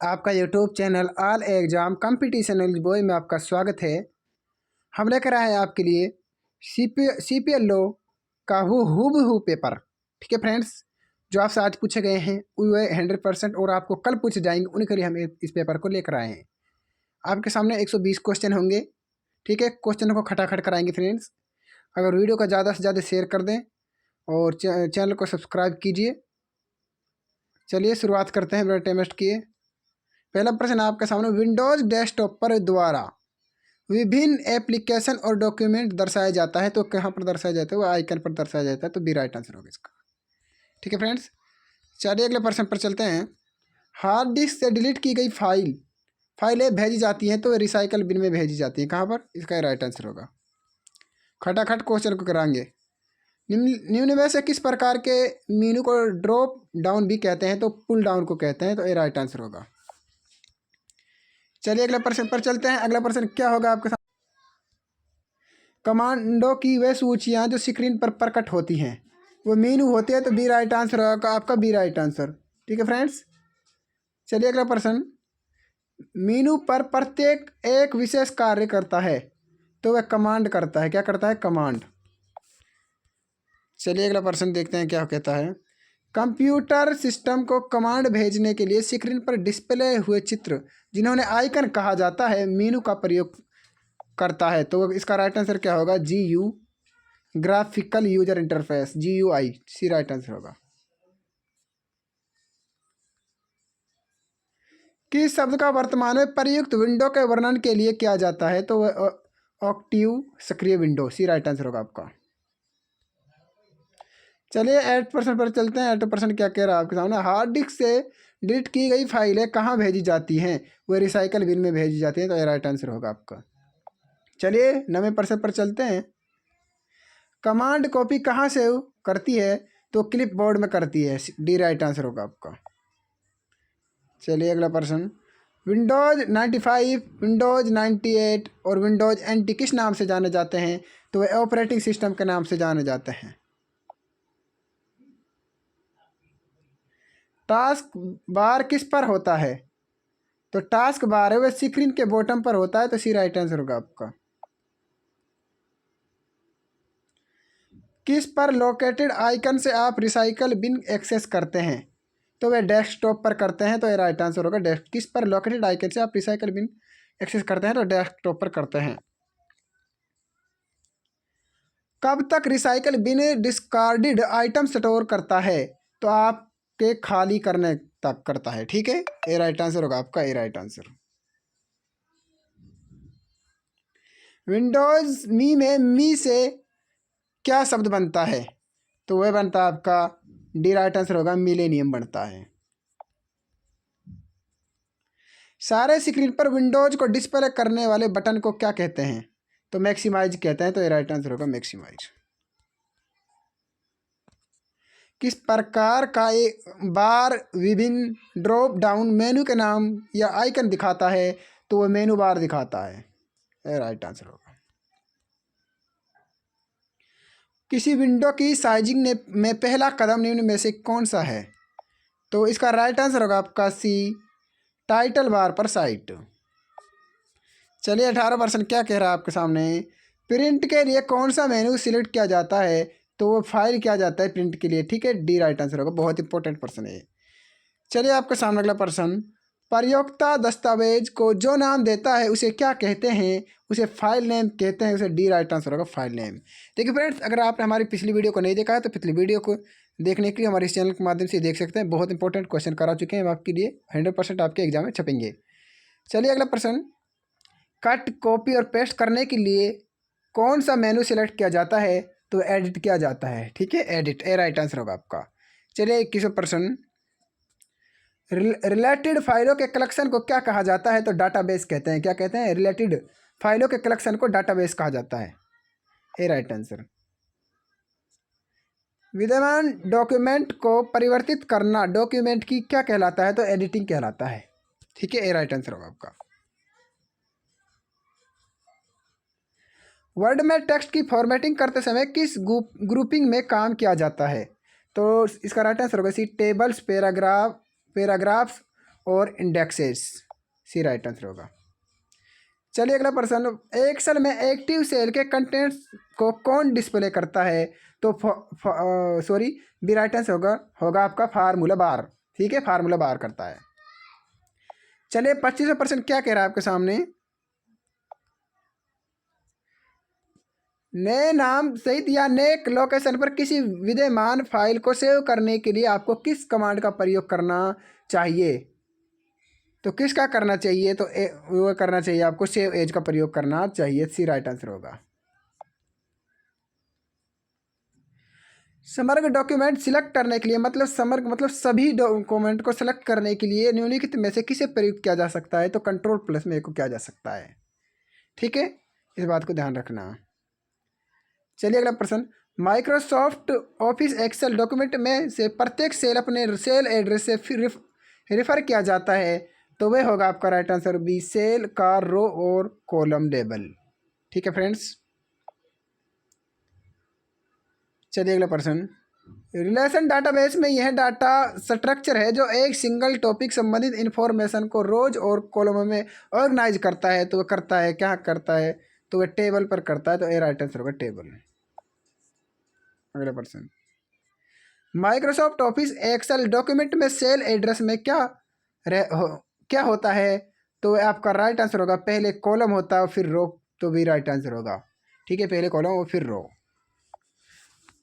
आपका YouTube channel all exam competition knowledge boy में आपका स्वागत है। हम लेकर आए हैं आपके लिए CPLO का हूबहू पेपर। ठीक है फ्रेंड्स, जो आपसे आज पूछे गए हैं वो 100% और आपको कल पूछे जाएंगे, उन्हीं के लिए हम इस पेपर को लेकर आए हैं। आपके सामने 120 क्वेश्चन होंगे। ठीक है, क्वेश्चन को खटाखट कराएंगे फ्रेंड्स। अगर वीडियो को ज़्यादा से ज़्यादा शेयर कर दें और चैनल को सब्सक्राइब कीजिए। चलिए शुरुआत करते हैं बिना टाइम वेस्ट किए। पहला प्रश्न आपके सामने, विंडोज डेस्कटॉप पर द्वारा विभिन्न एप्लीकेशन और डॉक्यूमेंट दर्शाया जाता है तो कहाँ पर दर्शाया जाता है? वो आइकन पर दर्शाया जाता है, तो बी राइट आंसर होगा इसका। ठीक है फ्रेंड्स, चलिए अगले प्रश्न पर चलते हैं। हार्ड डिस्क से डिलीट की गई फाइलें भेजी जाती हैं तो रिसाइकल बिन में भेजी जाती है, कहाँ पर? इसका राइट आंसर होगा। खटाखट क्वेश्चन को कराएंगे। निम्न में से किस प्रकार के मीनू को ड्रॉप डाउन भी कहते हैं? तो पुल डाउन को कहते हैं, तो ये राइट आंसर होगा। चलिए अगले प्रश्न पर चलते हैं। अगला प्रश्न क्या होगा आपके साथ? कमांडो की वे सूचियां जो स्क्रीन पर प्रकट होती हैं वो मीनू होते हैं, तो बी राइट आंसर होगा आपका, बी राइट आंसर। ठीक है फ्रेंड्स, चलिए अगला प्रश्न। मीनू पर प्रत्येक एक विशेष कार्य करता है तो वह कमांड करता है, क्या करता है? कमांड। चलिए अगला प्रश्न देखते हैं क्या कहता है। कंप्यूटर सिस्टम को कमांड भेजने के लिए स्क्रीन पर डिस्प्ले हुए चित्र जिन्होंने आइकन कहा जाता है मीनू का प्रयोग करता है, तो इसका राइट आंसर क्या होगा? GU, graphical user interface, GUI, सी राइट आंसर होगा। किस शब्द का वर्तमान में प्रयुक्त विंडो के वर्णन के लिए किया जाता है? तो ऑक्टिव सक्रिय विंडो, सी राइट आंसर होगा आपका। चलिए 8% पर चलते हैं। 8% क्या कह रहा है आपके सामने? हार्ड डिस्क से डिलीट की गई फाइलें कहाँ भेजी जाती हैं? वो रिसाइकल बिन में भेजी जाती हैं, तो ये राइट आंसर होगा आपका। चलिए 90% पर चलते हैं। कमांड कॉपी कहाँ से करती है? तो क्लिप बोर्ड में करती है, डी राइट आंसर होगा आपका। चलिए अगला प्रश्न। विंडोज 95, विंडोज 98 और विंडोज NT किस नाम से जाने जाते हैं? तो वे ऑपरेटिंग सिस्टम के नाम से जाने जाते हैं। टास्क बार किस पर होता है? तो टास्क बार है वह स्क्रीन के बॉटम पर होता है, तो सी राइट आंसर होगा आपका। किस पर लोकेटेड आइकन से आप रिसाइकल बिन एक्सेस करते हैं? तो वह डेस्कटॉप पर करते हैं, तो ये राइट आंसर होगा। किस पर लोकेटेड आइकन से आप रिसाइकल बिन एक्सेस करते हैं? तो डेस्कटॉप पर करते हैं। कब तक recycle bin discarded item store करता है? तो आपके खाली करने तक करता है। ठीक है, ये राइट आंसर होगा आपका, ये राइट आंसर। विंडोज मी में मी से क्या शब्द बनता है? तो वह बनता है आपका, डी राइट आंसर होगा, मिलेनियम बनता है। सारे स्क्रीन पर विंडोज को डिस्प्ले करने वाले बटन को क्या कहते हैं? तो मैक्सिमाइज कहते हैं, तो ये राइट आंसर होगा, मैक्सिमाइज। किस प्रकार का एक बार विभिन्न ड्रॉप डाउन मेनू के नाम या आइकन दिखाता है? तो वह मेनू बार दिखाता है, ये राइट आंसर होगा। किसी विंडो की साइजिंग में पहला कदम निम्न में से कौन सा है? तो इसका राइट आंसर होगा आपका, सी, टाइटल बार पर साइट। चलिए 18% क्या कह रहा है आपके सामने? प्रिंट के लिए कौन सा मेनू सिलेक्ट किया जाता है? तो वो फाइल किया जाता है प्रिंट के लिए। ठीक है, डी राइट आंसर होगा, बहुत इंपॉर्टेंट प्रश्न है। चलिए आपके सामने अगला प्रश्न। प्रयोक्ता दस्तावेज को जो नाम देता है उसे क्या कहते हैं? उसे फाइल नेम कहते हैं, उसे डी राइट आंसर होगा, फाइल नेम। देखिए फ्रेंड्स, अगर आपने हमारी पिछली वीडियो को नहीं देखा है तो पिछली वीडियो को देखने के लिए हमारे इस चैनल के माध्यम से देख सकते हैं। बहुत इंपॉर्टेंट क्वेश्चन करा चुके हैं हम आपके लिए, 100% आपके एग्जाम में छपेंगे। चलिए अगला प्रश्न। कट, कॉपी और पेस्ट करने के लिए कौन सा मेनू सिलेक्ट किया जाता है? तो एडिट किया जाता है। ठीक है, एडिट, ए राइट आंसर होगा आपका। चलिए 21वां प्रश्न। रिलेटेड फाइलों के कलेक्शन को क्या कहा जाता है? तो डाटाबेस कहते हैं, क्या कहते हैं? रिलेटेड फाइलों के कलेक्शन को डाटाबेस कहा जाता है, ए राइट आंसर। विद्यमान डॉक्यूमेंट को परिवर्तित करना डॉक्यूमेंट की क्या कहलाता है? तो एडिटिंग कहलाता है। ठीक है, ए राइट आंसर होगा आपका। वर्ड में टेक्स्ट की फॉर्मेटिंग करते समय किस ग्रुपिंग में काम किया जाता है? तो इसका राइट आंसर होगा सी, टेबल्स, पैराग्राफ्स और इंडेक्सेस। सी राइट आंसर होगा। चलिए अगला प्रश्न, एक्सेल में एक्टिव सेल के कंटेंट्स को कौन डिस्प्ले करता है? तो सॉरी, बी राइट आंसर होगा आपका फार्मूला बार। ठीक है, फार्मूला बार करता है। चलिए 25% क्या कह रहा है आपके सामने? नए नाम सहित या नए लोकेशन पर किसी विद्यमान फाइल को सेव करने के लिए आपको किस कमांड का प्रयोग करना चाहिए? तो किसका करना चाहिए? तो वो करना चाहिए आपको सेव एज का प्रयोग करना चाहिए। सी राइट आंसर होगा। समग्र डॉक्यूमेंट सिलेक्ट करने के लिए, मतलब समग्र मतलब सभी डॉक्यूमेंट को सिलेक्ट करने के लिए निम्नलिखित में से किसे प्रयुक्त किया जा सकता है? तो कंट्रोल+A को किया जा सकता है। ठीक है, इस बात को ध्यान रखना। चलिए अगला प्रश्न, माइक्रोसॉफ्ट ऑफिस एक्सेल डॉक्यूमेंट में से प्रत्येक सेल अपने सेल एड्रेस से रेफर किया जाता है। तो वह होगा आपका राइट आंसर बी, सेल का रो और कॉलम लेबल। ठीक है फ्रेंड्स। चलिए अगला प्रश्न, रिलेशन डाटाबेस में यह डाटा स्ट्रक्चर है जो एक सिंगल टॉपिक संबंधित इन्फॉर्मेशन को रोज और कॉलम में ऑर्गेनाइज करता है। तो वह करता है, क्या करता है? तो वह टेबल पर करता है। तो ए राइट आंसर होगा टेबल। अगला प्रश्न, माइक्रोसॉफ्ट ऑफिस एक्सेल डॉक्यूमेंट में सेल एड्रेस में क्या होता है? तो आपका राइट आंसर होगा पहले कॉलम होता है फिर रो। तो भी राइट आंसर होगा। ठीक है, पहले कॉलम और फिर रो।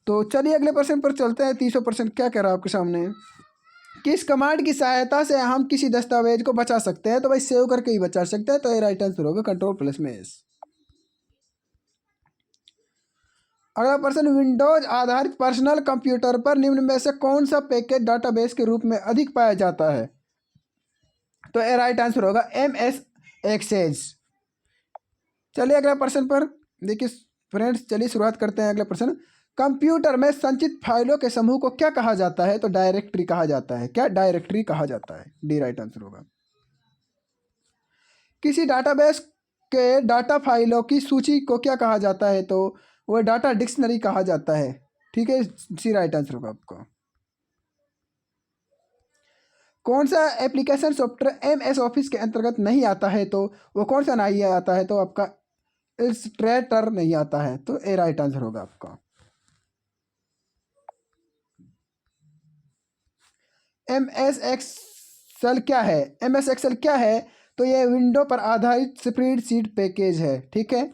तो चलिए अगले प्रश्न पर चलते हैं। 30% क्या कह रहा है आपके सामने? किस कमांड की सहायता से हम किसी दस्तावेज को बचा सकते हैं? तो भाई सेव करके ही बचा सकते हैं। तो ये राइट आंसर होगा कंट्रोल+S। अगला प्रश्न, विंडोज आधारित पर्सनल कंप्यूटर पर निम्न में से कौन सा पैकेज डाटाबेस के रूप में अधिक पाया जाता है? तो ए राइट आंसर होगा MS एक्सेस। चलिए अगला प्रश्न पर देखिए फ्रेंड्स, चलिए शुरुआत करते हैं। अगला प्रश्न, कंप्यूटर में संचित फाइलों के समूह को क्या कहा जाता है? तो डायरेक्टरी कहा जाता है। क्या? डायरेक्टरी कहा जाता है। डी राइट आंसर होगा। किसी डाटाबेस के डाटा फाइलों की सूची को क्या कहा जाता है? तो वह डाटा डिक्शनरी कहा जाता है। ठीक है, सी राइट आंसर होगा आपका। कौन सा एप्लीकेशन सॉफ्टवेयर MS ऑफिस के अंतर्गत नहीं आता है? तो वो कौन सा नहीं आता है? तो आपका इलस्ट्रेटर नहीं आता है। तो ए राइट आंसर होगा आपका। MS एक्सेल क्या है? MS एक्सेल क्या है? तो ये विंडो पर आधारित स्प्रेडशीट पैकेज है। ठीक है,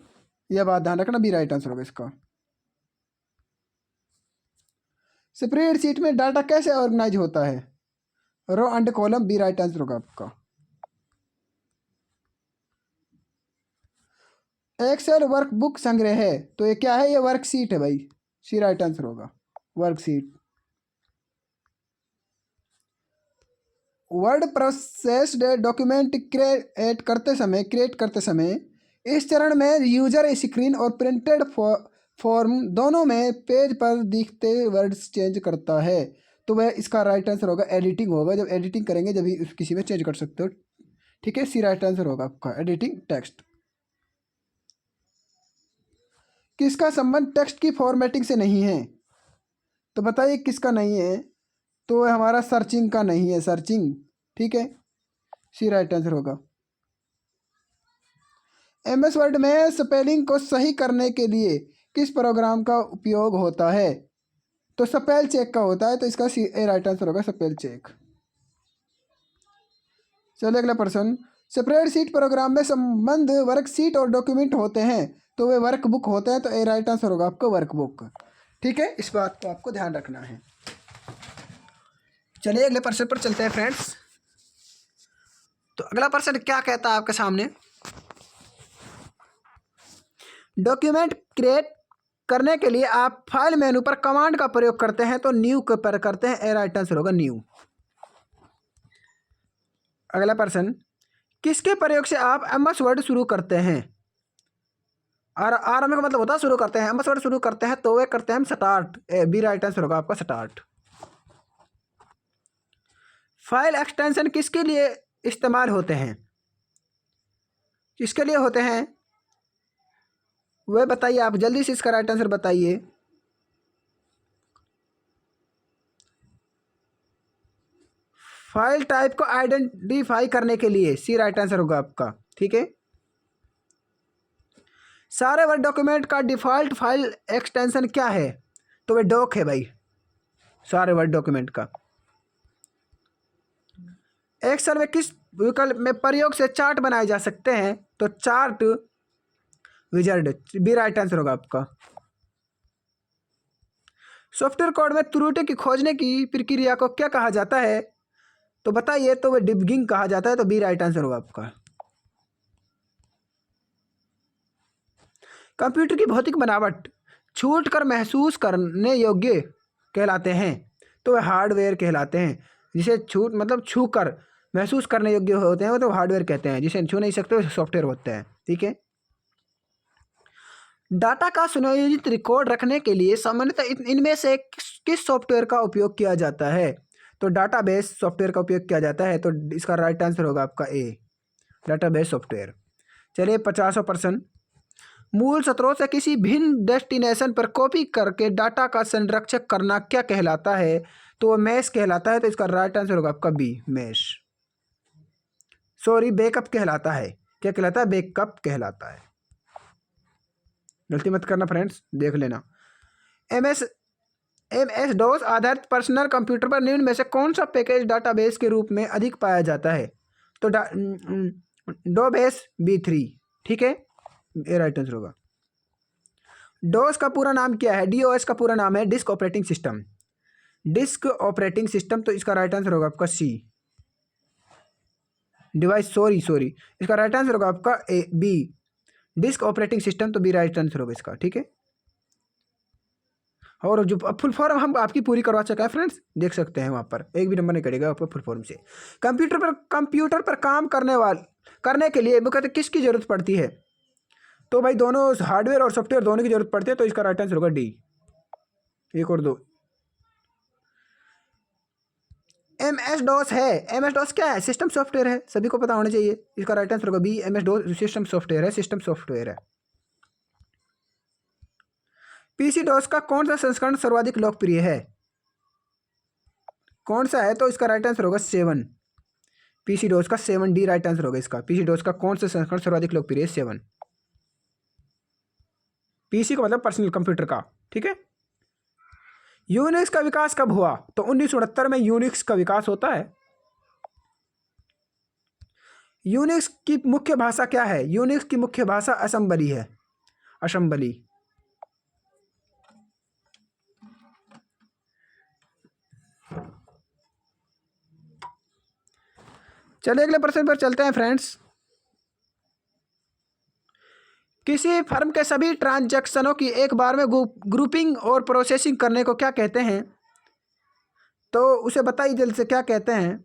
यह बात ध्यान रखना। बी राइट आंसर होगा इसका। स्प्रेडशीट में डाटा कैसे ऑर्गेनाइज होता है? Row and column. B right answer होगा आपका। एक्सेल वर्कबुक संग्रह है। तो ये क्या है? ये वर्कशीट है भाई। सी राइट आंसर होगा worksheet. Word processed document create करते समय इस चरण में यूजर स्क्रीन और प्रिंटेड फॉर्म दोनों में पेज पर दिखते वर्ड्स चेंज करता है। तो वह इसका राइट आंसर होगा एडिटिंग होगा। जब एडिटिंग करेंगे जब ही किसी में चेंज कर सकते हो। ठीक है, सी राइट आंसर होगा आपका एडिटिंग टेक्स्ट। किसका संबंध टेक्स्ट की फॉर्मेटिंग से नहीं है? तो बताइए किसका नहीं है? तो वह हमारा सर्चिंग का नहीं है, सर्चिंग। ठीक है, सी राइट आंसर होगा। MS वर्ड में स्पेलिंग को सही करने के लिए किस प्रोग्राम का उपयोग होता है? तो स्पेल चेक का होता है। तो इसका ए राइट आंसर होगा स्पेल चेक। चलिए अगला प्रश्न, स्प्रेडशीट प्रोग्राम में संबंध वर्कशीट और डॉक्यूमेंट होते हैं। तो वे वर्कबुक होते हैं। तो ए राइट आंसर होगा आपका वर्कबुक। ठीक है, इस बात को आपको ध्यान रखना है। चलिए अगले प्रश्न पर चलते हैं फ्रेंड्स। तो अगला प्रश्न क्या कहता है आपके सामने? डॉक्यूमेंट क्रिएट करने के लिए आप फाइल मेनू पर कमांड का प्रयोग करते हैं। तो न्यू के पर करते हैं। ए राइट आंसर होगा न्यू। अगला प्रश्न, किसके प्रयोग से आप MS वर्ड शुरू करते हैं? और आरंभ का मतलब होता है शुरू करते हैं। MS वर्ड शुरू करते हैं तो वे करते हैं हम स्टार्ट। बी राइट आंसर होगा आपका स्टार्ट। फाइल एक्सटेंशन किसके लिए इस्तेमाल होते हैं? किसके लिए होते हैं वह बताइए। आप जल्दी से इसका राइट आंसर बताइए। फाइल टाइप को आइडेंटिफाई करने के लिए, सी राइट आंसर होगा आपका। ठीक है, सारे वर्ड डॉक्यूमेंट का डिफॉल्ट फाइल एक्सटेंशन क्या है? तो वह डॉक है भाई, सारे वर्ड डॉक्यूमेंट का। एक्सेल में किस विकल्प में प्रयोग से चार्ट बनाए जा सकते हैं? तो chart wizard, B right answer होगा आपका। सॉफ्टवेयर कोड में त्रुटि की खोजने की प्रक्रिया को क्या कहा जाता है? तो बताइए, तो वह डिबगिंग कहा जाता है, तो बी राइट आंसर होगा आपका। कंप्यूटर की भौतिक बनावट छूट कर महसूस करने योग्य कहलाते हैं, तो वह हार्डवेयर कहलाते हैं। जिसे छूट मतलब छू कर महसूस करने योग्य होते हैं वो तो हार्डवेयर कहते हैं, जिसे छू नहीं सकते वो सॉफ्टवेयर होते हैं। ठीक है, डाटा का सुनियोजित रिकॉर्ड रखने के लिए सामान्यतः इनमें से किस सॉफ्टवेयर का उपयोग किया जाता है? तो डाटाबेस सॉफ्टवेयर का उपयोग किया जाता है, तो इसका राइट आंसर होगा आपका ए, डाटाबेस सॉफ्टवेयर। चलिए 50%। मूल स्रोत से किसी भिन्न डेस्टिनेशन पर कॉपी करके डाटा का संरक्षण करना क्या कहलाता है? तो वो मैश कहलाता है, तो इसका राइट आंसर होगा आपका बी, मैश। सॉरी, बैकअप कहलाता है। क्या कहलाता है? बैकअप कहलाता है। गलती मत करना फ्रेंड्स, देख लेना। एमएस डॉस आधारित पर्सनल कंप्यूटर पर निम्न में से कौन सा पैकेज डाटाबेस के रूप में अधिक पाया जाता है? तो डोबेस B3। ठीक है, ये राइट आंसर होगा। डोस का पूरा नाम क्या है? डीओएस का पूरा नाम है disk operating system, disk operating system, तो इसका राइट आंसर होगा आपका सी, डिवाइस। सॉरी, इसका राइट आंसर होगा आपका ए, बी, डिस्क ऑपरेटिंग सिस्टम, तो बी राइट आंसर होगा इसका। ठीक है, और जो फुल फॉर्म हम आपकी पूरी करवा चुका है फ्रेंड्स, देख सकते हैं वहाँ पर, एक भी नंबर नहीं कटेगा आपको फुल फॉर्म से। कंप्यूटर पर काम करने के लिए मुख्यतः किसकी जरूरत पड़ती है? तो भाई दोनों हार्डवेयर और सॉफ्टवेयर दोनों की जरूरत पड़ती है, तो इसका राइट आंसर होगा डी। एक और दो, MS डॉस है। MS डॉस क्या है? सिस्टम सॉफ्टवेयर है, सभी को पता होना चाहिए। इसका राइट आंसर होगा B, MS DOS system software है, सिस्टम सॉफ्टवेयर है। PC डॉस का कौन सा संस्करण सर्वाधिक लोकप्रिय है? कौन सा है? तो इसका राइट आंसर होगा 7, PC डॉस का 7, डी राइट आंसर होगा इसका। PC डॉस का कौन सा संस्करण सर्वाधिक लोकप्रिय है? 7। PC का मतलब पर्सनल कंप्यूटर का। ठीक है, यूनिक्स का विकास कब हुआ? तो 1969 में यूनिक्स का विकास होता है। यूनिक्स की मुख्य भाषा क्या है? यूनिक्स की मुख्य भाषा असेंबली है, असेंबली। चलिए अगले प्रश्न पर चलते हैं फ्रेंड्स। किसी फर्म के सभी ट्रांजैक्शनों की एक बार में ग्रुपिंग और प्रोसेसिंग करने को क्या कहते हैं? तो उसे बताइए जल्द से, क्या कहते हैं?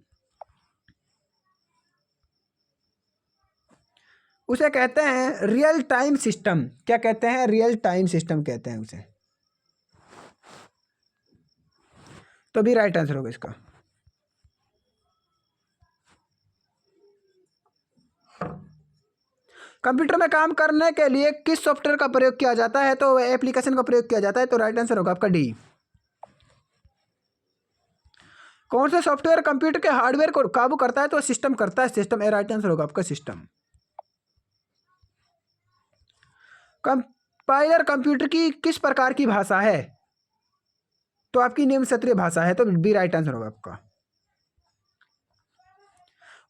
उसे कहते हैं रियल टाइम सिस्टम। क्या कहते हैं? रियल टाइम सिस्टम कहते हैं उसे, तो भी राइट आंसर होगा इसका। कंप्यूटर में काम करने के लिए किस सॉफ्टवेयर का प्रयोग किया जाता है? तो एप्लीकेशन का प्रयोग किया जाता है, तो राइट आंसर होगा आपका डी। कौन सा सॉफ्टवेयर कंप्यूटर के हार्डवेयर को काबू करता है? तो सिस्टम करता है, सिस्टम। ए राइट आंसर होगा आपका सिस्टम। कंपाइलर कंप्यूटर की किस प्रकार की भाषा है? तो आपकी निम्न क्षेत्रीय भाषा है, तो बी राइट आंसर होगा आपका।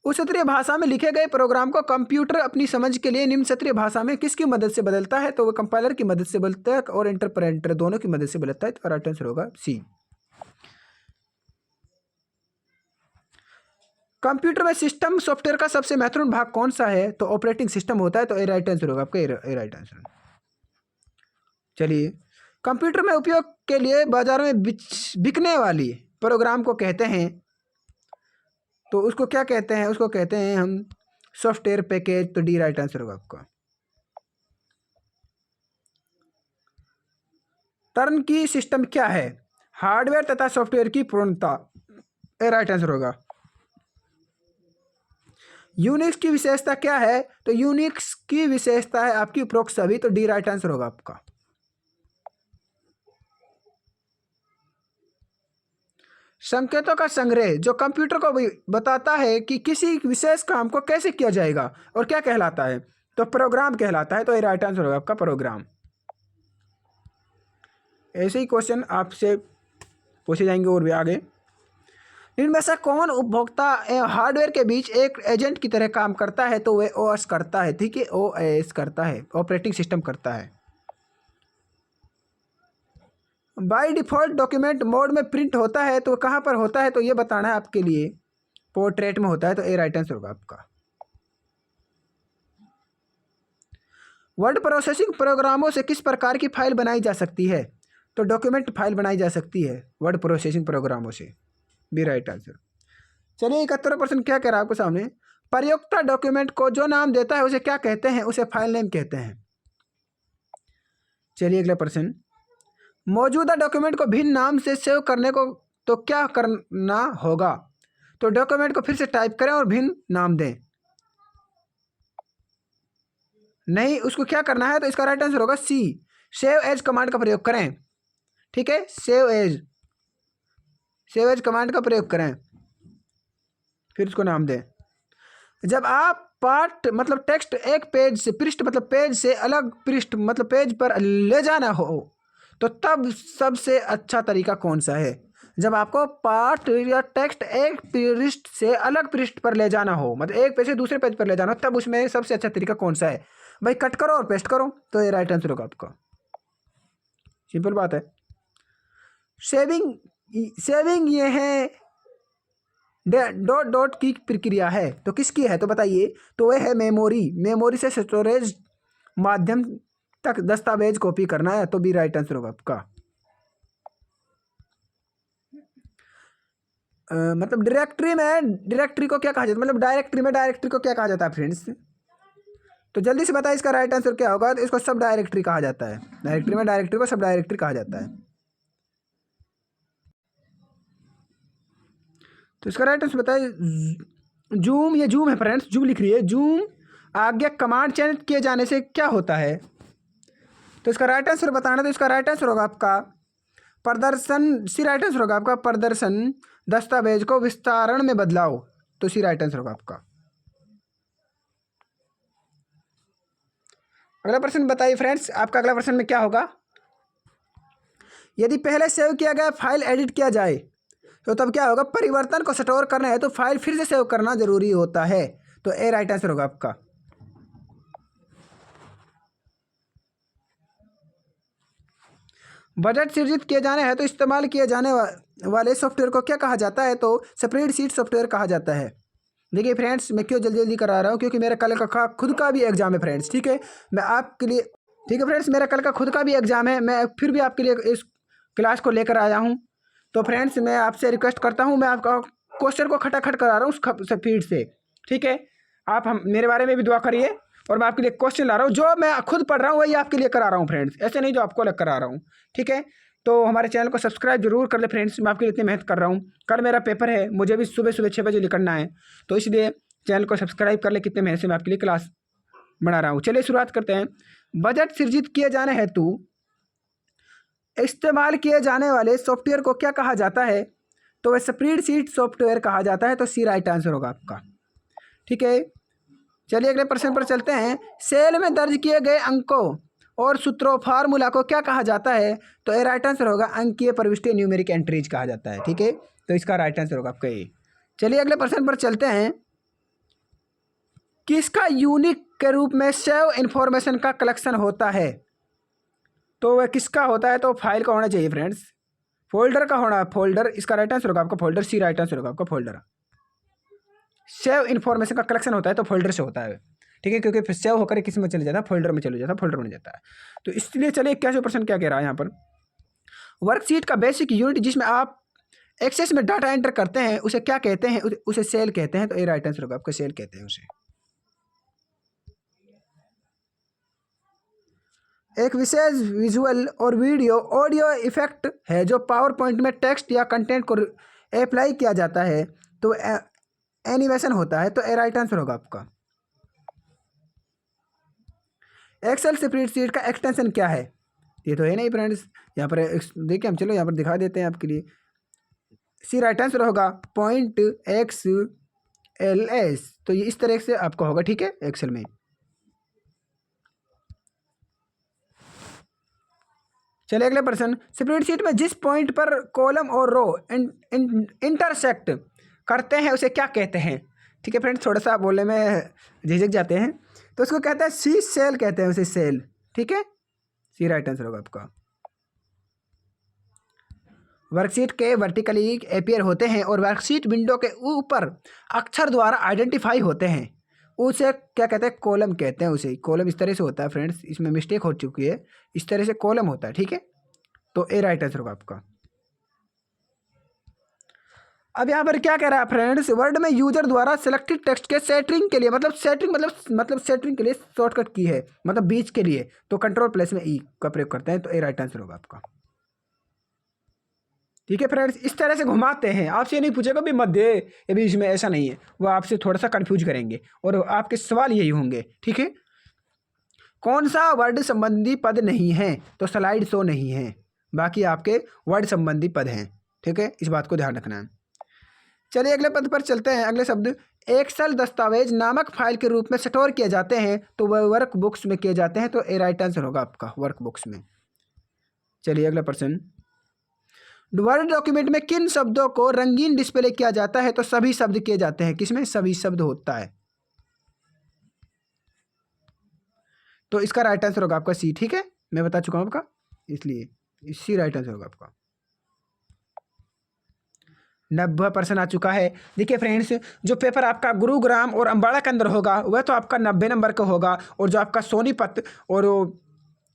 उस क्षेत्रीय भाषा में लिखे गए प्रोग्राम को कंप्यूटर अपनी समझ के लिए निम्न क्षेत्रीय भाषा में किसकी मदद से बदलता है? तो वह कंपाइलर की मदद से बदलता है और इंटरप्रेटर दोनों की मदद से बदलता है, तो राइट आंसर होगा सी। कंप्यूटर में सिस्टम सॉफ्टवेयर का सबसे महत्वपूर्ण भाग कौन सा है? तो ऑपरेटिंग सिस्टम होता है, तो ए राइट आंसर होगा आपका, ए राइट आंसर। चलिए, कंप्यूटर में उपयोग के लिए बाजार में बिकने वाली प्रोग्राम को कहते हैं, तो उसको क्या कहते हैं? उसको कहते हैं हम सॉफ्टवेयर पैकेज, तो डी राइट आंसर होगा आपका। टर्न की सिस्टम क्या है? हार्डवेयर तथा सॉफ्टवेयर की पूर्णता, ए राइट आंसर होगा। यूनिक्स की विशेषता क्या है? तो यूनिक्स की विशेषता है आपकी उपरोक्त सभी, तो डी राइट आंसर होगा आपका। संकेतों का संग्रह जो कंप्यूटर को भी बताता है कि किसी विशेष काम को कैसे किया जाएगा और क्या कहलाता है, तो प्रोग्राम कहलाता है। तो ये राइट आंसर होगा आपका प्रोग्राम। ऐसे ही क्वेश्चन आपसे पूछे जाएंगे और भी आगे। इनमें से कौन उपभोक्ता एवं हार्डवेयर के बीच एक एजेंट की तरह काम करता है, तो वह ओएस करता है। ठीक है, ओएस करता है, ऑपरेटिंग सिस्टम करता है। बाय डिफॉल्ट डॉक्यूमेंट मोड में प्रिंट होता है, तो कहाँ पर होता है, तो ये बताना है आपके लिए। पोर्ट्रेट में होता है, तो ए राइट आंसर होगा आपका। वर्ड प्रोसेसिंग प्रोग्रामों से किस प्रकार की फाइल बनाई जा सकती है, तो डॉक्यूमेंट फाइल बनाई जा सकती है वर्ड प्रोसेसिंग प्रोग्रामों से, बी राइट आंसर। चलिए 71% क्या कह रहा है आपको सामने। प्रयोक्ता डॉक्यूमेंट को जो नाम देता है उसे क्या कहते हैं, उसे फाइल नेम कहते हैं। चलिए अगला प्रश्न। मौजूदा डॉक्यूमेंट को भिन्न नाम से सेव करने को तो क्या करना होगा, तो डॉक्यूमेंट को फिर से टाइप करें और भिन्न नाम दें। नहीं, उसको क्या करना है, तो इसका राइट आंसर होगा सी, सेव एज कमांड का प्रयोग करें। ठीक है, सेव एज कमांड का प्रयोग करें, फिर उसको नाम दें। जब आप पार्ट मतलब टेक्स्ट एक पेज से पृष्ठ मतलब पेज से अलग पृष्ठ मतलब पेज पर ले जाना हो, तो तब सबसे अच्छा तरीका कौन सा है। जब आपको पार्ट या टेक्स्ट एक पृष्ठ से अलग पृष्ठ पर ले जाना हो, मतलब एक पेज से दूसरे पेज पर ले जाना हो, तब उसमें सबसे अच्छा तरीका कौन सा है। भाई कट करो और पेस्ट करो, तो ये राइट आंसर होगा आपका। सिंपल बात है। सेविंग ये है डॉट डॉट की प्रक्रिया है, तो किसकी है, तो बताइए। तो वह है मेमोरी से स्टोरेज माध्यम तक दस्तावेज कॉपी करना है, तो भी राइट आंसर होगा आपका। मतलब डायरेक्टरी को क्या कहा जाता है, मतलब डायरेक्टरी को क्या कहा जाता है फ्रेंड्स, तो जल्दी से बताइए इसका राइट आंसर क्या होगा। तो इसको सब डायरेक्टरी कहा जाता है। डायरेक्टरी को सब डायरेक्टरी कहा जाता है। तो इसका राइट आंसर बताइए। जूम, ये जूम है फ्रेंड्स, जूम लिख रही है। जूम आज्ञा कमांड चयनित किए जाने से क्या होता है, तो इसका राइट आंसर बताना। तो इसका राइट आंसर होगा आपका प्रदर्शन, सी राइट आंसर होगा आपका प्रदर्शन दस्तावेज को विस्तारण में बदलाव, तो सी राइट आंसर होगा आपका। अगला प्रश्न बताइए फ्रेंड्स, आपका अगला प्रश्न में क्या होगा। यदि पहले सेव किया गया फाइल एडिट किया जाए, तो तब क्या होगा। परिवर्तन को स्टोर करना है तो फाइल फिर से सेव करना जरूरी होता है, तो ए राइट आंसर होगा आपका। बजट सृजित किए जाने हैं तो इस्तेमाल किए जाने वाले सॉफ्टवेयर को क्या कहा जाता है, तो स्प्रेडशीट सॉफ्टवेयर कहा जाता है। देखिए फ्रेंड्स, मैं क्यों जल्दी जल्दी करा रहा हूँ, क्योंकि मेरा कल का खुद का भी एग्जाम है फ्रेंड्स। ठीक है, मैं आपके लिए, ठीक है फ्रेंड्स, मेरा कल का खुद का भी एग्जाम है, मैं फिर भी आपके लिए इस क्लास को लेकर आया हूँ। तो फ्रेंड्स मैं आपसे रिक्वेस्ट करता हूँ, मैं आपका क्वेश्चन को खटाखट करा रहा हूँ उस स्पीड से। ठीक है, आप हम मेरे बारे में भी दुआ करिए, और मैं आपके लिए क्वेश्चन ला रहा हूँ, जो मैं खुद पढ़ रहा हूँ वही आपके लिए करा रहा हूँ फ्रेंड्स, ऐसे नहीं जो आपको अलग करा रहा हूँ। ठीक है, तो हमारे चैनल को सब्सक्राइब जरूर कर ले फ्रेंड्स, मैं आपके लिए इतनी मेहनत कर रहा हूँ। कल मेरा पेपर है, मुझे भी सुबह 6 बजे निकलना है, तो इसलिए चैनल को सब्सक्राइब कर ले, कितने मेहनत से मैं आपके लिए क्लास बना रहा हूँ। चलिए शुरुआत करते हैं। बजट सृजित किए जाने हेतु इस्तेमाल किए जाने वाले सॉफ्टवेयर को क्या कहा जाता है, तो वह स्प्रेडशीट सॉफ्टवेयर कहा जाता है, तो सी राइट आंसर होगा आपका। ठीक है, चलिए अगले प्रश्न पर चलते हैं। सेल में दर्ज किए गए अंकों और सूत्रों फार्मूला को क्या कहा जाता है, तो ए राइट आंसर होगा अंकीय प्रविष्टि न्यूमेरिक एंट्रीज कहा जाता है। ठीक है, तो इसका राइट आंसर होगा आपका ये। चलिए अगले प्रश्न पर चलते हैं। किसका यूनिक के रूप में सेव इंफॉर्मेशन का कलेक्शन होता है, तो वह किसका होता है, तो फाइल का होना चाहिए फ्रेंड्स, फोल्डर का होना, फोल्डर, इसका राइट आंसर होगा आपका फोल्डर, सी राइट आंसर होगा आपका फोल्डर। सेव इन्फॉर्मेशन का कलेक्शन होता है तो फोल्डर से होता है। ठीक है, क्योंकि फिर सेव होकर किस में चले जाता है, फोल्डर में चले जाता है, फोल्डर बन जाता है। तो इसलिए चलिए 81% क्या कह रहा है यहाँ पर। वर्कशीट का बेसिक यूनिट जिसमें आप एक्सेस में डाटा एंटर करते हैं उसे क्या कहते हैं, उसे सेल कहते हैं, तो ये राइट आंसर होगा आपका, सेल कहते हैं उसे। एक विशेष विजुअल और वीडियो ऑडियो इफेक्ट है जो पावर पॉइंट में टेक्स्ट या कंटेंट को अप्लाई किया जाता है, तो एनिमेशन होता है, तो ए राइट आंसर होगा आपका। एक्सेल स्प्रेडशीट का एक्सटेंशन क्या है, ये तो है नहीं फ्रेंड्स, यहाँ पर देखिए हम, चलो यहाँ पर दिखा देते हैं आपके लिए। सी राइट आंसर होगा .XLS। तो ये इस तरह से आपका होगा, ठीक है, एक्सेल में। चलिए अगले प्रश्न, स्प्रेडशीट में जिस पॉइंट पर कॉलम और रो इंटरसेक्ट करते हैं उसे क्या कहते हैं? ठीक है फ्रेंड्स, थोड़ा सा बोलने में झिझक जाते हैं, तो उसको कहते हैं सी सेल कहते हैं उसे, सेल। ठीक है, सी राइट आंसर होगा आपका। वर्कशीट के वर्टिकली अपियर होते हैं और वर्कशीट विंडो के ऊपर अक्षर द्वारा आइडेंटिफाई होते हैं, उसे क्या कहते हैं? कॉलम कहते हैं उसे। कॉलम इस तरह से होता है फ्रेंड्स, इसमें मिस्टेक हो चुकी है, इस तरह से कॉलम होता है, ठीक है। तो ए राइट आंसर होगा आपका। अब यहाँ पर क्या कह रहा है फ्रेंड्स, वर्ड में यूजर द्वारा सिलेक्टेड टेक्स्ट के सेटरिंग के लिए, मतलब सेटरिंग मतलब सेटरिंग के लिए शॉर्टकट की है, मतलब बीच के लिए, तो कंट्रोल प्लस में ई का प्रयोग करते हैं, तो ए राइट आंसर होगा आपका। ठीक है फ्रेंड्स, इस तरह से घुमाते हैं, आपसे ये नहीं पूछेगा भी मध्य या बीच में, ऐसा नहीं है, वो आपसे थोड़ा सा कंफ्यूज करेंगे और आपके सवाल यही होंगे। ठीक है, कौन सा वर्ड संबंधी पद नहीं है? तो स्लाइड शो नहीं है, बाकी आपके वर्ड संबंधी पद हैं। ठीक है, इस बात को ध्यान रखना है। चलिए अगले पद पर चलते हैं। अगले शब्द, एक्सेल दस्तावेज नामक फाइल के रूप में स्टोर किए जाते हैं, तो वह वर्क बुक्स में किए जाते हैं, तो ए राइट आंसर होगा आपका, वर्क बुक्स में। चलिए अगला प्रश्न, वर्ड डॉक्यूमेंट में किन शब्दों को रंगीन डिस्प्ले किया जाता है? तो सभी शब्द किए जाते हैं, किसमें? सभी शब्द होता है, तो इसका राइट आंसर होगा आपका सी। ठीक है, मैं बता चुका हूं आपका, इसलिए सी राइट आंसर होगा आपका। 90% आ चुका है। देखिए फ्रेंड्स, जो पेपर आपका गुरुग्राम और अम्बाड़ा के अंदर होगा वह तो आपका 90 नंबर का होगा, और जो आपका सोनीपत और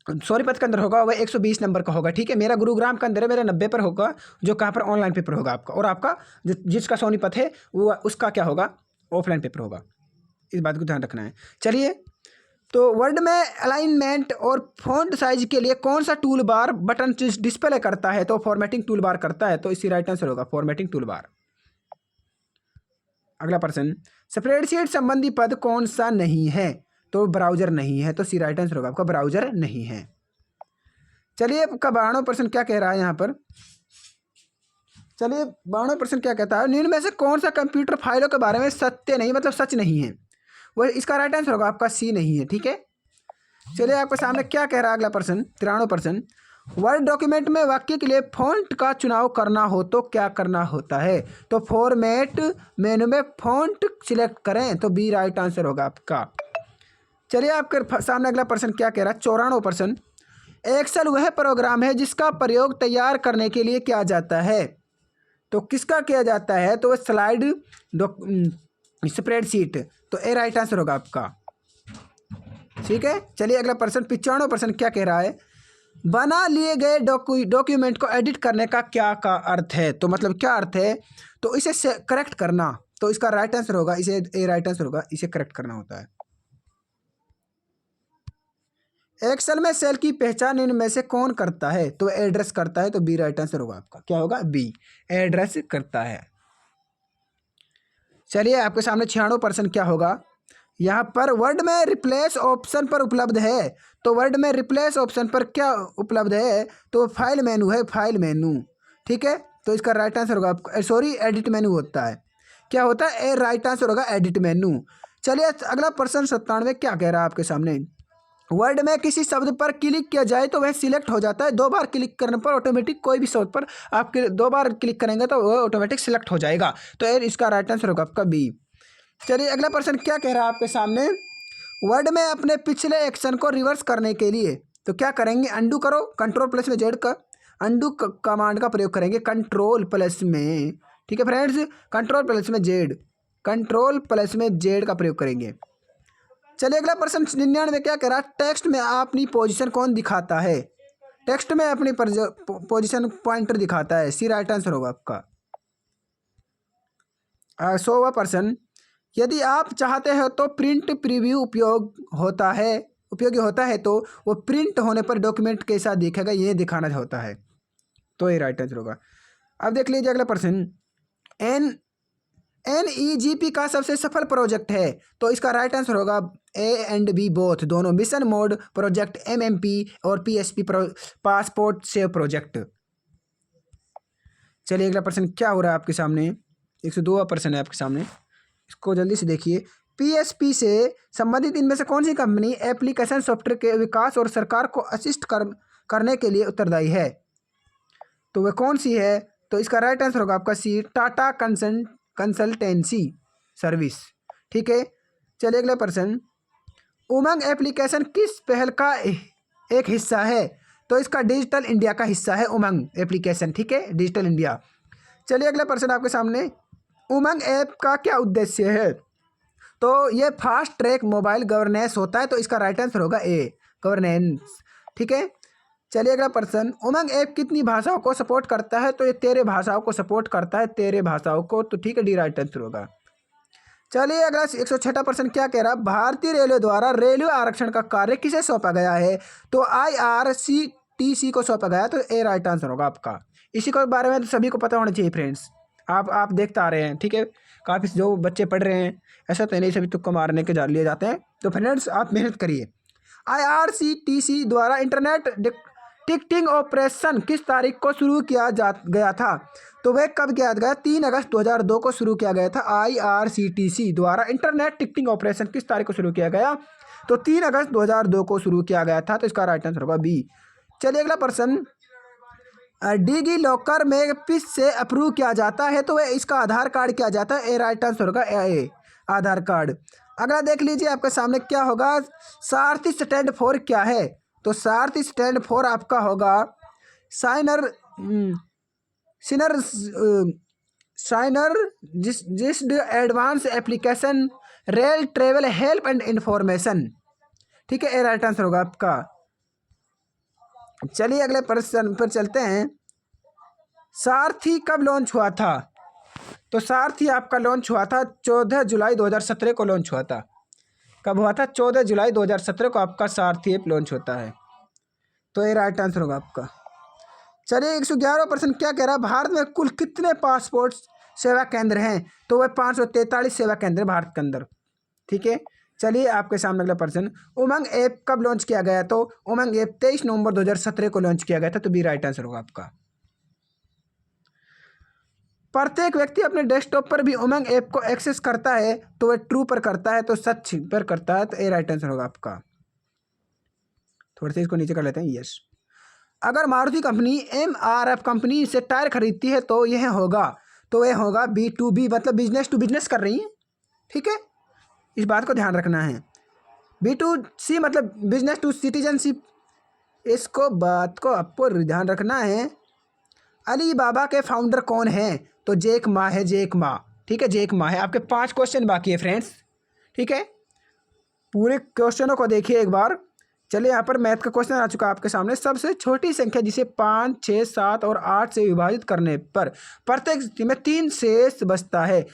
सोनीपत के अंदर होगा वह 120 नंबर का होगा। ठीक है, मेरा गुरुग्राम के अंदर है, मेरा 90 पर होगा, जो कहाँ पर ऑनलाइन पेपर होगा आपका, और आपका जो जिसका सोनीपत है वो उसका क्या होगा? ऑफलाइन पेपर होगा, इस बात को ध्यान रखना है। चलिए, तो वर्ड में अलाइनमेंट और फॉन्ट साइज के लिए कौन सा टूल बार बटन डिस्प्ले करता है? तो फॉर्मेटिंग टूल बार करता है, तो इसी राइट आंसर होगा फॉर्मेटिंग टूल बार। अगला प्रश्न, स्प्रेडशीट संबंधी पद कौन सा नहीं है? तो ब्राउजर नहीं है, तो सी राइट आंसर होगा आपका, ब्राउजर नहीं है। चलिए आपका 92% क्या कह रहा है यहाँ पर? चलिए 92% क्या कहता है, निम्न में से कौन सा कंप्यूटर फाइलों के बारे में सत्य नहीं, मतलब सच नहीं है? वह इसका राइट आंसर होगा आपका सी नहीं है। ठीक है, चलिए आपके सामने क्या कह रहा है अगला प्रश्न, 93%, वर्ड डॉक्यूमेंट में वाक्य के लिए फॉन्ट का चुनाव करना हो तो क्या करना होता है? तो फॉर्मेट मेनू में फॉन्ट सिलेक्ट करें, तो बी राइट आंसर होगा आपका। चलिए आपके सामने अगला प्रश्न क्या कह रहा है, 94%, एक्सेल वह प्रोग्राम है जिसका प्रयोग तैयार करने के लिए किया जाता है, तो किसका किया जाता है? तो वह स्लाइड स्प्रेडशीट, तो ए राइट आंसर होगा आपका। ठीक है, चलिए अगला प्रश्न 95% क्या कह रहा है, बना लिए गए डॉक्यूमेंट को एडिट करने का क्या का अर्थ है? तो मतलब क्या अर्थ है? तो इसे करेक्ट करना, तो इसका राइट आंसर होगा, इसे ए राइट आंसर होगा, इसे करेक्ट करना होता है। एक्सेल में सेल की पहचान इनमें से कौन करता है? तो एड्रेस करता है, तो बी राइट आंसर होगा आपका, क्या होगा? बी, एड्रेस करता है। चलिए आपके सामने 96% क्या होगा, यहाँ पर वर्ड में रिप्लेस ऑप्शन पर उपलब्ध है, तो वर्ड में रिप्लेस ऑप्शन पर क्या उपलब्ध है? तो फाइल मेनू है, फाइल मेनू। ठीक है, तो इसका राइट आंसर होगा आपको, सॉरी एडिट मेनू होता है, क्या होता है? ए राइट आंसर होगा एडिट मेनू। चलिए अगला प्रश्न 97 क्या कह रहा है आपके सामने, वर्ड में किसी शब्द पर क्लिक किया जाए तो वह सिलेक्ट हो जाता है, 2 बार क्लिक करने पर ऑटोमेटिक, कोई भी शब्द पर आप 2 बार क्लिक करेंगे तो वह ऑटोमेटिक सिलेक्ट हो जाएगा, तो इसका राइट आंसर होगा आपका बी। चलिए अगला प्रश्न क्या कह रहा है आपके सामने, वर्ड में अपने पिछले एक्शन को रिवर्स करने के लिए तो क्या करेंगे? अंडू करो, कंट्रोल प्लस में जेड का अंडू कमांड का प्रयोग करेंगे, कंट्रोल प्लस में। ठीक है फ्रेंड्स, कंट्रोल प्लस में जेड, कंट्रोल प्लस में जेड का प्रयोग करेंगे। चलिए अगला प्रश्न 99 में क्या कह रहा है, टेक्स्ट में अपनी पोजीशन कौन दिखाता है? टेक्स्ट में अपनी पोजीशन पॉइंटर दिखाता है, सी राइट आंसर होगा आपका। 100वां प्रश्न, यदि आप चाहते हो तो प्रिंट प्रीव्यू उपयोगी होता है, तो वो प्रिंट होने पर डॉक्यूमेंट कैसा दिखेगा ये दिखाना होता है, तो ये राइट आंसर होगा। अब देख लीजिए अगला प्रश्न, NEGP का सबसे सफल प्रोजेक्ट है, तो इसका राइट आंसर होगा ए एंड बी बोथ, दोनों, मिशन मोड प्रोजेक्ट MMP और PSP पासपोर्ट सेव प्रोजेक्ट। चलिए अगला प्रश्न क्या हो रहा है आपके सामने, 102वां प्रश्न है आपके सामने, इसको जल्दी से देखिए। पीएसपी से संबंधित इनमें से कौन सी कंपनी एप्लीकेशन सॉफ्टवेयर के विकास और सरकार को असिस्ट करने के लिए उत्तरदायी है? तो वह कौन सी है? तो इसका राइट आंसर होगा आपका सी, टाटा कंसल्टेंसी सर्विस। ठीक है, चलिए अगला प्रश्न। उमंग एप्लीकेशन किस पहल का एक हिस्सा है? तो इसका डिजिटल इंडिया का हिस्सा है उमंग एप्लीकेशन। ठीक है, डिजिटल इंडिया। चलिए अगला प्रश्न आपके सामने। उमंग ऐप का क्या उद्देश्य है? तो ये फास्ट ट्रैक मोबाइल गवर्नेंस होता है, तो इसका राइट आंसर होगा ए, गवर्नेंस। ठीक है, चलिए अगला प्रश्न। उमंग ऐप कितनी भाषाओं को सपोर्ट करता है? तो ये 13 भाषाओं को सपोर्ट करता है, 13 भाषाओं को। तो ठीक है, डी राइट आंसर होगा। चलिए अगला 106वां प्रश्न क्या कह रहा है? भारतीय रेलवे द्वारा रेलवे आरक्षण का कार्य किसे सौंपा गया है? तो IRCTC को सौंपा गया, तो ए राइट आंसर होगा आपका। इसी के बारे में तो सभी को पता होना चाहिए फ्रेंड्स, आप देखते आ रहे हैं। ठीक है, काफ़ी जो बच्चे पढ़ रहे हैं, ऐसा तो नहीं सभी तुक्का मारने के लिए जाते हैं। तो फ्रेंड्स आप मेहनत करिए। IRCTC द्वारा इंटरनेट टिकटिंग ऑपरेशन किस तारीख को शुरू किया गया था? तो वह कब किया गया? 3 अगस्त 2002 को शुरू किया गया था। IRCTC द्वारा इंटरनेट टिकटिंग ऑपरेशन किस तारीख को शुरू किया गया? तो 3 अगस्त 2002 को शुरू किया गया था, तो इसका राइट आंसर होगा बी। चलिए अगला प्रश्न। डिजी लॉकर में किस से अप्रूव किया जाता है? तो वह इसका आधार कार्ड किया जाता है, ए राइट आंसर होगा ए, आधार कार्ड। अगला देख लीजिए आपके सामने क्या होगा। सारथी स्टैंड फॉर क्या है? तो सारथी स्टैंड फॉर आपका होगा जिस advance application rail travel help and information. ठीक है, ए राइट आंसर होगा आपका। चलिए अगले प्रश्न पर चलते हैं। सारथी कब लॉन्च हुआ था? तो सारथी आपका लॉन्च हुआ था 14 जुलाई 2017 को लॉन्च हुआ था। कब हुआ था? 14 जुलाई 2017 को आपका सारथी ऐप लॉन्च होता है, तो ये राइट आंसर होगा आपका। चलिए 111वां प्रश्न क्या कह रहा है? भारत में कुल कितने पासपोर्ट सेवा केंद्र हैं? तो वह 543 सेवा केंद्र भारत के अंदर। ठीक है, चलिए आपके सामने अगला प्रश्न। उमंग ऐप कब लॉन्च किया गया? तो उमंग ऐप 23 नवंबर 2017 को लॉन्च किया गया था, तो बी राइट आंसर होगा आपका। प्रत्येक व्यक्ति अपने डेस्कटॉप पर भी उमंग ऐप को एक्सेस करता है, तो वह ट्रू पर करता है, तो सच पर करता है, तो ए राइट आंसर होगा आपका। थोड़ा सा इसको नीचे कर लेते हैं, यस। अगर मारुति कंपनी MRF कंपनी से टायर खरीदती है तो यह होगा, तो यह होगा B2B, मतलब बिजनेस टू बिजनेस कर रही है। ठीक है, इस बात को ध्यान रखना है। B2C मतलब बिजनेस टू सिटीजनशिप, इसको बात को आपको ध्यान रखना है। अली बाबा के फाउंडर कौन है? तो जैक मा है, जैक मा। ठीक है, जैक मा है। आपके 5 क्वेश्चन बाकी है फ्रेंड्स। ठीक है, पूरे क्वेश्चनों को देखिए एक बार। चलिए यहाँ पर मैथ का क्वेश्चन आ चुका है आपके सामने। सबसे छोटी संख्या जिसे 5, 6, 7 और 8 से विभाजित करने पर प्रत्येक स्थिति में 3 शेष बचता है,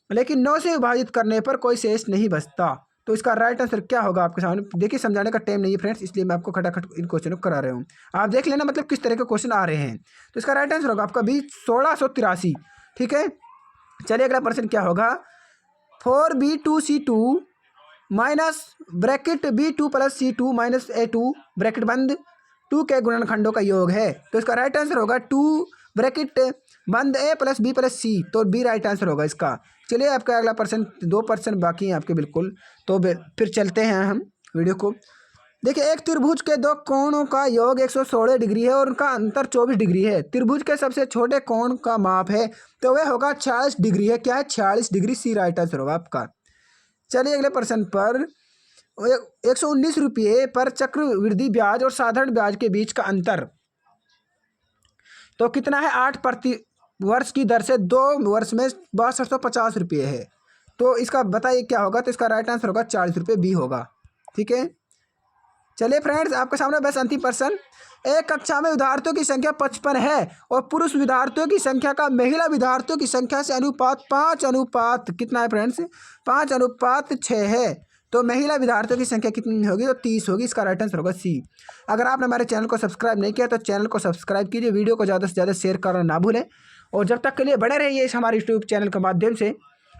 लेकिन 9 से विभाजित करने पर कोई शेष नहीं बचता। तो इसका राइट आंसर क्या होगा आपके सामने? देखिए, समझाने का टाइम नहीं है फ्रेंड्स, इसलिए मैं आपको खटाखट इन क्वेश्चनों को करा रहा हूँ। आप देख लेना मतलब किस तरह के क्वेश्चन आ रहे हैं। तो इसका राइट आंसर होगा आपका बी, 1683। ठीक है, चलिए अगला प्रश्न क्या होगा। 4B2C2 minus bracket B2 plus C2 minus A2 bracket बंद 2 के गुणनखंडों का योग है। तो इसका राइट आंसर होगा 2 ब्रैकेट बंद A plus B plus C, तो बी राइट आंसर होगा इसका। चलिए आपका अगला प्रश्न, 2 प्रश्न बाकी हैं आपके बिल्कुल। तो फिर चलते हैं हम वीडियो को। देखिए, एक त्रिभुज के 2 कोणों का योग 116 डिग्री है और उनका अंतर 24 डिग्री है। त्रिभुज के सबसे छोटे कोण का माप है, तो वह होगा 46 डिग्री है। क्या है? 46 डिग्री, सी राइट आंसर होगा आपका। चलिए अगले प्रश्न पर। 119 रुपये पर चक्रवृद्धि ब्याज और साधारण ब्याज के बीच का अंतर तो कितना है? 8 प्रति वर्ष की दर से 2 वर्ष में 6250 रुपये है। तो इसका बताइए क्या होगा? तो इसका राइट आंसर होगा 40 रुपये, बी होगा। ठीक है, चलिए फ्रेंड्स आपके सामने बस अंतिम प्रश्न। एक कक्षा में विद्यार्थियों की संख्या 55 है और पुरुष विद्यार्थियों की संख्या का महिला विद्यार्थियों की संख्या से अनुपात 5 अनुपात कितना है फ्रेंड्स? 5 अनुपात 6 है। तो महिला विद्यार्थियों की संख्या कितनी होगी? तो 30 होगी। इसका राइट आंसर होगा सी। अगर आपने हमारे चैनल को सब्सक्राइब नहीं किया तो चैनल को सब्सक्राइब कीजिए, वीडियो को ज़्यादा से ज़्यादा शेयर करना ना भूलें, और जब तक के लिए बने रहिए इस हमारे यूट्यूब चैनल के माध्यम से।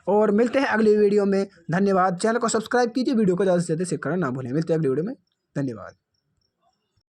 और मिलते हैं अगली वीडियो में। धन्यवाद। चैनल को सब्सक्राइब कीजिए, वीडियो को ज़्यादा से ज़्यादा शेयर करना ना भूलें। मिलते हैं अगली वीडियो में। धन्यवाद।